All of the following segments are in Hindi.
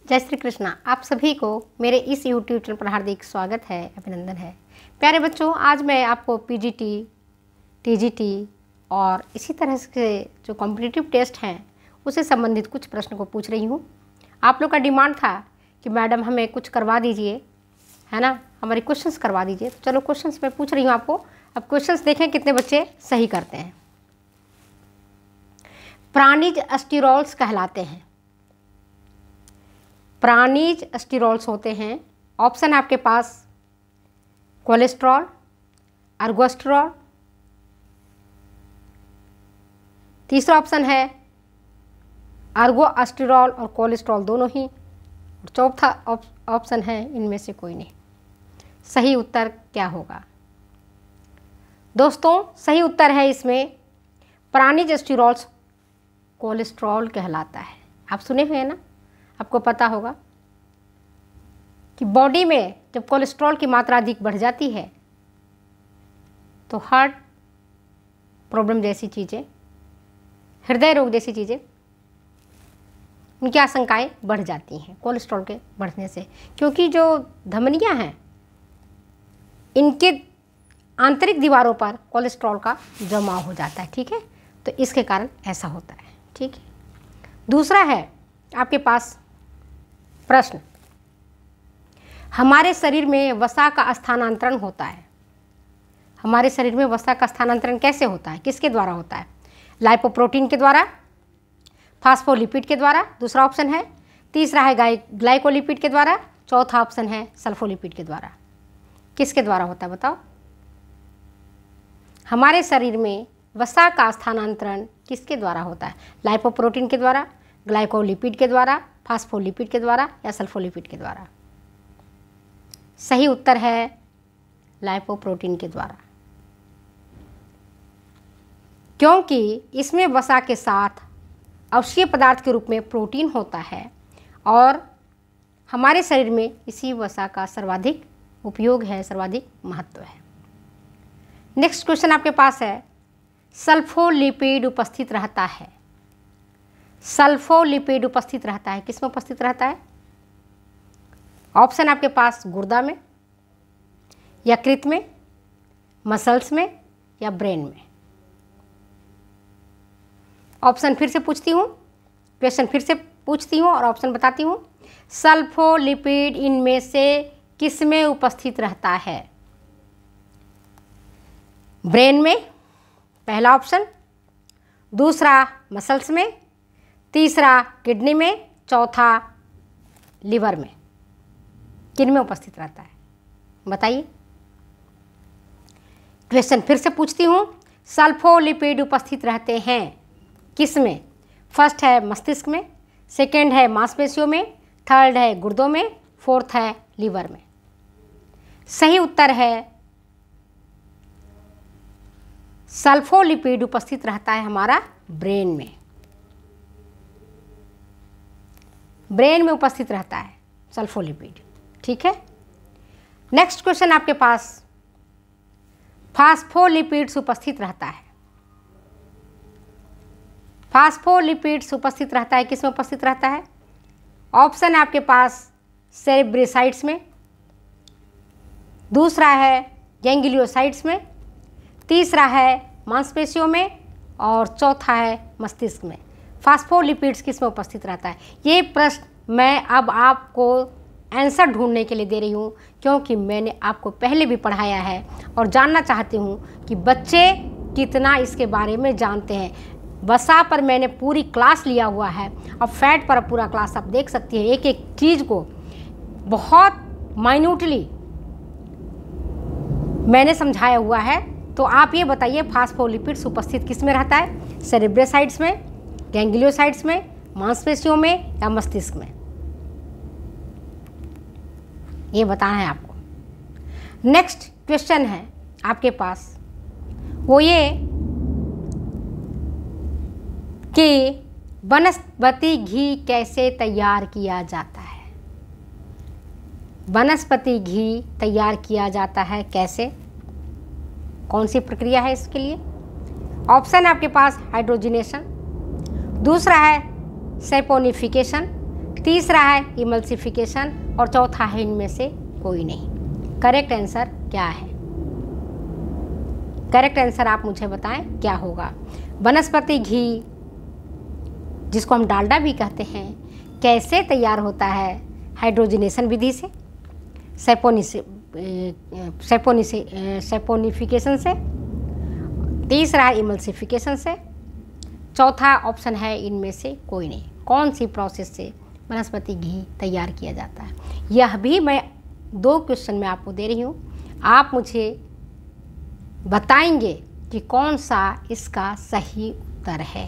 जय श्री कृष्णा। आप सभी को मेरे इस यूट्यूब चैनल पर हार्दिक स्वागत है, अभिनंदन है। प्यारे बच्चों, आज मैं आपको पीजीटी, टीजीटी और इसी तरह के जो कॉम्पिटिटिव टेस्ट हैं उससे संबंधित कुछ प्रश्न को पूछ रही हूँ। आप लोग का डिमांड था कि मैडम हमें कुछ करवा दीजिए, है ना, हमारे क्वेश्चंस करवा दीजिए। तो चलो क्वेश्चंस मैं पूछ रही हूँ आपको। अब क्वेश्चंस देखें कितने बच्चे सही करते हैं। प्राणिज स्टीरॉल्स कहलाते हैं। प्राणिज स्टीरॉल्स होते हैं। ऑप्शन है आपके पास कोलेस्ट्रॉल, अर्गोस्टेरॉल, तीसरा ऑप्शन है अर्गोस्टेरॉल और कोलेस्ट्रॉल दोनों ही, और चौथा ऑप्शन है इनमें से कोई नहीं। सही उत्तर क्या होगा दोस्तों? सही उत्तर है इसमें प्राणिज स्टीरॉल्स कोलेस्ट्रॉल कहलाता है। आप सुने हुए हैं ना, आपको पता होगा कि बॉडी में जब कोलेस्ट्रॉल की मात्रा अधिक बढ़ जाती है तो हार्ट प्रॉब्लम जैसी चीज़ें, हृदय रोग जैसी चीज़ें, उनकी आशंकाएं बढ़ जाती हैं कोलेस्ट्रॉल के बढ़ने से, क्योंकि जो धमनियां हैं इनके आंतरिक दीवारों पर कोलेस्ट्रॉल का जमाव हो जाता है। ठीक है, तो इसके कारण ऐसा होता है। ठीक है, दूसरा है आपके पास प्रश्न, हमारे शरीर में वसा का स्थानांतरण होता है। हमारे शरीर में वसा का स्थानांतरण कैसे होता है, किसके द्वारा होता है? लाइपोप्रोटीन के द्वारा, फास्फोलिपिड के द्वारा, दूसरा ऑप्शन है। तीसरा है ग्लाइकोलिपिड के द्वारा, चौथा ऑप्शन है सल्फोलिपिड के द्वारा। किसके द्वारा होता है बताओ? हमारे शरीर में वसा का स्थानांतरण किसके द्वारा होता है? लाइपोप्रोटीन के द्वारा, ग्लाइकोलिपिड के द्वारा, फास्फोलिपिड के द्वारा या सल्फोलिपिड के द्वारा? सही उत्तर है लाइपोप्रोटीन के द्वारा, क्योंकि इसमें वसा के साथ अवक्षीय पदार्थ के रूप में प्रोटीन होता है और हमारे शरीर में इसी वसा का सर्वाधिक उपयोग है, सर्वाधिक महत्व है। नेक्स्ट क्वेश्चन आपके पास है, सल्फोलिपिड उपस्थित रहता है। सल्फोलिपिड उपस्थित रहता है, किसमें उपस्थित रहता है? ऑप्शन आपके पास गुर्दा में, यकृत में, मसल्स में या ब्रेन में। ऑप्शन फिर से पूछती हूँ, क्वेश्चन फिर से पूछती हूँ और ऑप्शन बताती हूँ। सल्फोलिपिड इनमें से किसमें उपस्थित रहता है? ब्रेन में पहला ऑप्शन, दूसरा मसल्स में, तीसरा किडनी में, चौथा लिवर में। किन में उपस्थित रहता है बताइए? क्वेश्चन फिर से पूछती हूँ, सल्फोलिपिड उपस्थित रहते हैं किस में? फर्स्ट है मस्तिष्क में, सेकेंड है मांसपेशियों में, थर्ड है गुर्दों में, फोर्थ है लीवर में। सही उत्तर है सल्फोलिपिड उपस्थित रहता है हमारा ब्रेन में। ब्रेन में उपस्थित रहता है सल्फोलिपिड। ठीक है, नेक्स्ट क्वेश्चन आपके पास, फास्फोलिपिड्स उपस्थित रहता है। फास्फोलिपिड्स उपस्थित रहता है, किसमें उपस्थित रहता है? ऑप्शन है आपके पास सेरेब्रोसाइट्स में, दूसरा है गैंग्लियोसाइट्स में, तीसरा है मांसपेशियों में और चौथा है मस्तिष्क में। फास्फोलिपिड्स किसमें उपस्थित रहता है? ये प्रश्न मैं अब आपको आंसर ढूंढने के लिए दे रही हूँ, क्योंकि मैंने आपको पहले भी पढ़ाया है और जानना चाहती हूँ कि बच्चे कितना इसके बारे में जानते हैं। वसा पर मैंने पूरी क्लास लिया हुआ है और फैट पर पूरा क्लास आप देख सकती हैं। एक एक चीज़ को बहुत माइन्यूटली मैंने समझाया हुआ है। तो आप ये बताइए, फास्फोलिपिड्स उपस्थित किस में रहता है? सेरेब्रोसाइट्स में, गैंग्लियोसाइट्स में, मांसपेशियों में या मस्तिष्क में? ये बताना है आपको। नेक्स्ट क्वेश्चन है आपके पास, वो ये कि वनस्पति घी कैसे तैयार किया जाता है? वनस्पति घी तैयार किया जाता है कैसे? कौन सी प्रक्रिया है इसके लिए? ऑप्शन है आपके पास हाइड्रोजनेशन, दूसरा है सैपोनिफिकेशन, तीसरा है इमल्सिफिकेशन और चौथा है इनमें से कोई नहीं। करेक्ट आंसर क्या है? करेक्ट आंसर आप मुझे बताएं क्या होगा। वनस्पति घी, जिसको हम डालडा भी कहते हैं, कैसे तैयार होता है? हाइड्रोजनेशन विधि से, सैपोनिफिकेशन से, तीसरा है इमल्सिफिकेशन से, चौथा ऑप्शन है इनमें से कोई नहीं। कौन सी प्रोसेस से वनस्पति घी तैयार किया जाता है? यह भी मैं 2 क्वेश्चन में आपको दे रही हूँ, आप मुझे बताएंगे कि कौन सा इसका सही उत्तर है।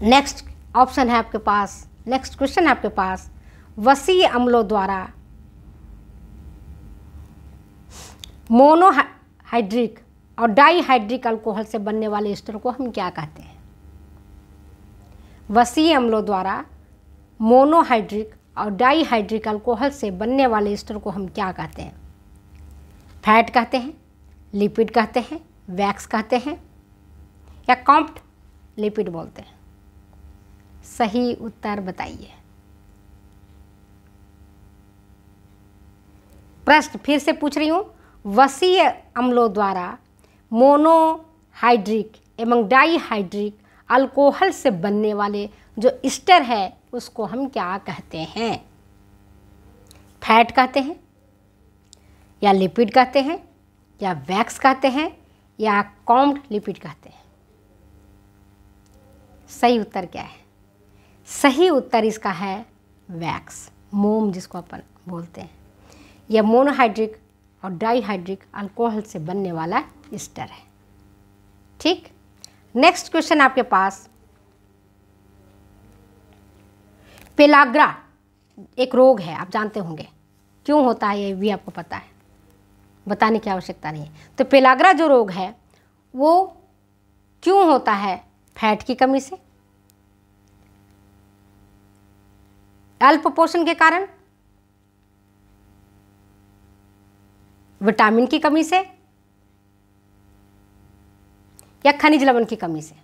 नेक्स्ट ऑप्शन है आपके पास, नेक्स्ट क्वेश्चन है आपके पास, वसीय अम्लों द्वारा मोनोहाइड्रिक और डाईहाइड्रिक अल्कोहल से बनने वाले एस्टर को हम क्या कहते हैं? वसीय अम्लों द्वारा मोनोहाइड्रिक और डाईहाइड्रिक अल्कोहल से बनने वाले एस्टर को हम क्या कहते हैं? फैट कहते हैं, लिपिड कहते हैं, वैक्स कहते हैं, या कॉम्प्ट लिपिड बोलते हैं? सही उत्तर बताइए। प्रश्न फिर से पूछ रही हूँ, वसीय अम्लों द्वारा मोनोहाइड्रिक एवं डाईहाइड्रिक अल्कोहल से बनने वाले जो एस्टर है उसको हम क्या कहते हैं? फैट कहते हैं, या लिपिड कहते हैं, या वैक्स कहते हैं, या कॉम्प्ट लिपिड कहते हैं? सही उत्तर क्या है? सही उत्तर इसका है वैक्स, मोम जिसको अपन बोलते हैं। यह मोनोहाइड्रिक और डाईहाइड्रिक अल्कोहल से बनने वाला एस्टर है। ठीक, नेक्स्ट क्वेश्चन आपके पास, पेलाग्रा एक रोग है, आप जानते होंगे। क्यों होता है ये भी आपको पता है, बताने की आवश्यकता नहीं है। तो पेलाग्रा जो रोग है वो क्यों होता है? फैट की कमी से, अल्प पोषण के कारण, विटामिन की कमी से, या खनिज लवण की कमी से?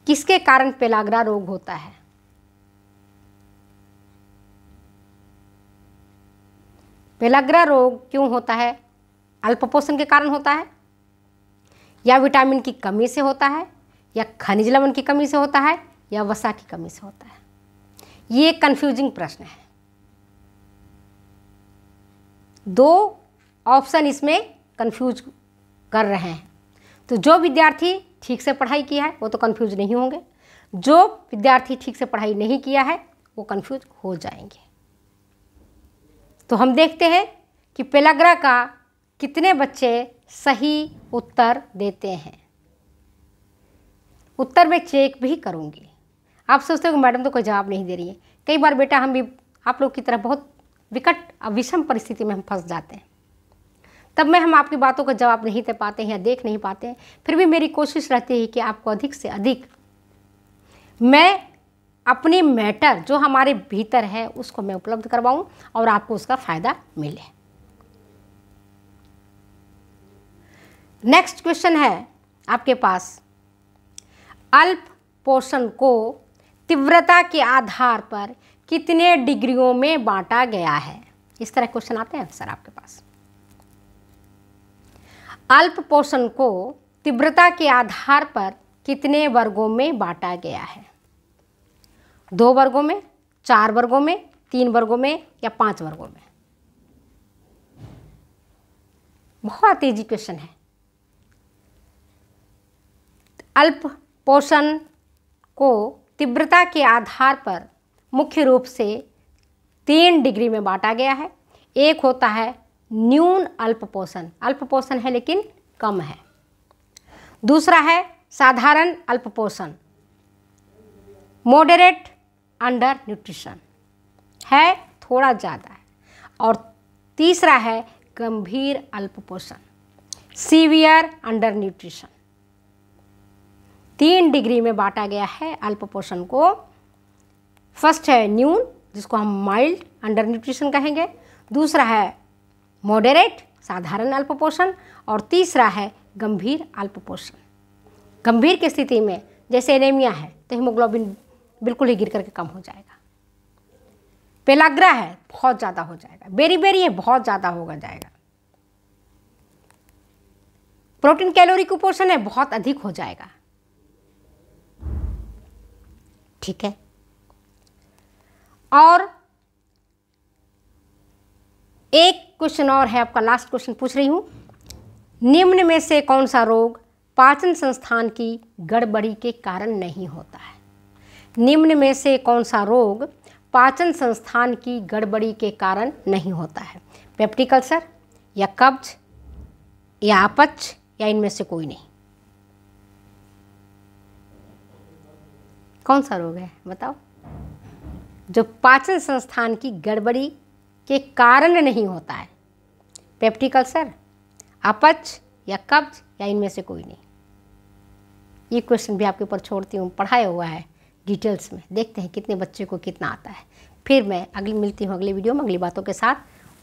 किसके कारण पेलाग्रा रोग होता है? पेलाग्रा रोग क्यों होता है? अल्प पोषण के कारण होता है, या विटामिन की कमी से होता है, या खनिज लवण की कमी से होता है, या वसा की कमी से होता है? ये एक कंफ्यूजिंग प्रश्न है। 2 ऑप्शन इसमें कंफ्यूज कर रहे हैं। तो जो विद्यार्थी ठीक से पढ़ाई किया है वो तो कंफ्यूज नहीं होंगे, जो विद्यार्थी ठीक से पढ़ाई नहीं किया है वो कंफ्यूज हो जाएंगे। तो हम देखते हैं कि पेलाग्रा का कितने बच्चे सही उत्तर देते हैं। उत्तर मैं चेक भी करूंगी। आप सोचते हो कि मैडम तो कोई जवाब नहीं दे रही है। कई बार बेटा हम भी आप लोग की तरह बहुत विकट विषम परिस्थिति में हम फंस जाते हैं, तब में हम आपकी बातों का जवाब नहीं दे पाते हैं या देख नहीं पाते हैं। फिर भी मेरी कोशिश रहती है कि आपको अधिक से अधिक मैं अपनी मैटर जो हमारे भीतर है उसको मैं उपलब्ध करवाऊं और आपको उसका फ़ायदा मिले। नेक्स्ट क्वेश्चन है आपके पास, अल्प पोषण को तीव्रता के आधार पर कितने डिग्रियों में बांटा गया है? इस तरह क्वेश्चन आते हैं सर आपके पास। अल्प पोषण को तीव्रता के आधार पर कितने वर्गों में बांटा गया है? 2 वर्गों में, 4 वर्गों में, 3 वर्गों में, या 5 वर्गों में? बहुत इजी क्वेश्चन है। अल्प पोषण को तीव्रता के आधार पर मुख्य रूप से 3 डिग्री में बांटा गया है। एक होता है न्यून अल्प पोषण है लेकिन कम है। दूसरा है साधारण अल्प पोषण, मॉडरेट अंडर न्यूट्रिशन है, थोड़ा ज़्यादा है। और तीसरा है गंभीर अल्प पोषण, सीवियर अंडर न्यूट्रिशन। 3 डिग्री में बांटा गया है अल्प पोषण को। फर्स्ट है न्यून, जिसको हम माइल्ड अंडर न्यूट्रिशन कहेंगे। दूसरा है मॉडरेट, साधारण अल्प पोषण। और तीसरा है गंभीर अल्प पोषण। गंभीर की स्थिति में जैसे एनीमिया है तो हीमोग्लोबिन बिल्कुल ही गिर करके कम हो जाएगा। पेलाग्रा है बहुत ज़्यादा हो जाएगा। बेरी है बहुत ज़्यादा होगा जाएगा। प्रोटीन कैलोरी कुपोषण है बहुत अधिक हो जाएगा। ठीक है। और एक क्वेश्चन और है आपका, लास्ट क्वेश्चन पूछ रही हूं, निम्न में से कौन सा रोग पाचन संस्थान की गड़बड़ी के कारण नहीं होता है? निम्न में से कौन सा रोग पाचन संस्थान की गड़बड़ी के कारण नहीं होता है? पेप्टिक अल्सर या कब्ज या अपच या इनमें से कोई नहीं? कौन सा रोग है बताओ जो पाचन संस्थान की गड़बड़ी के कारण नहीं होता है? पेप्टिक अल्सर, अपच या कब्ज या इनमें से कोई नहीं? ये क्वेश्चन भी आपके ऊपर छोड़ती हूँ, पढ़ाया हुआ है डिटेल्स में, देखते हैं कितने बच्चे को कितना आता है। फिर मैं मिलती हूँ अगली वीडियो में अगली बातों के साथ,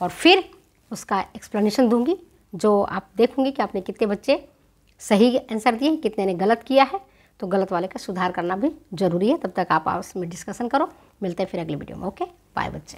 और फिर उसका एक्सप्लेनेशन दूंगी, जो आप देखूंगी कि आपने कितने बच्चे सही आंसर दिए, कितने ने गलत किया है। तो गलत वाले का सुधार करना भी जरूरी है। तब तक आप आपस में डिस्कशन करो। मिलते हैं फिर अगली वीडियो में। ओके, बाय बच्चे।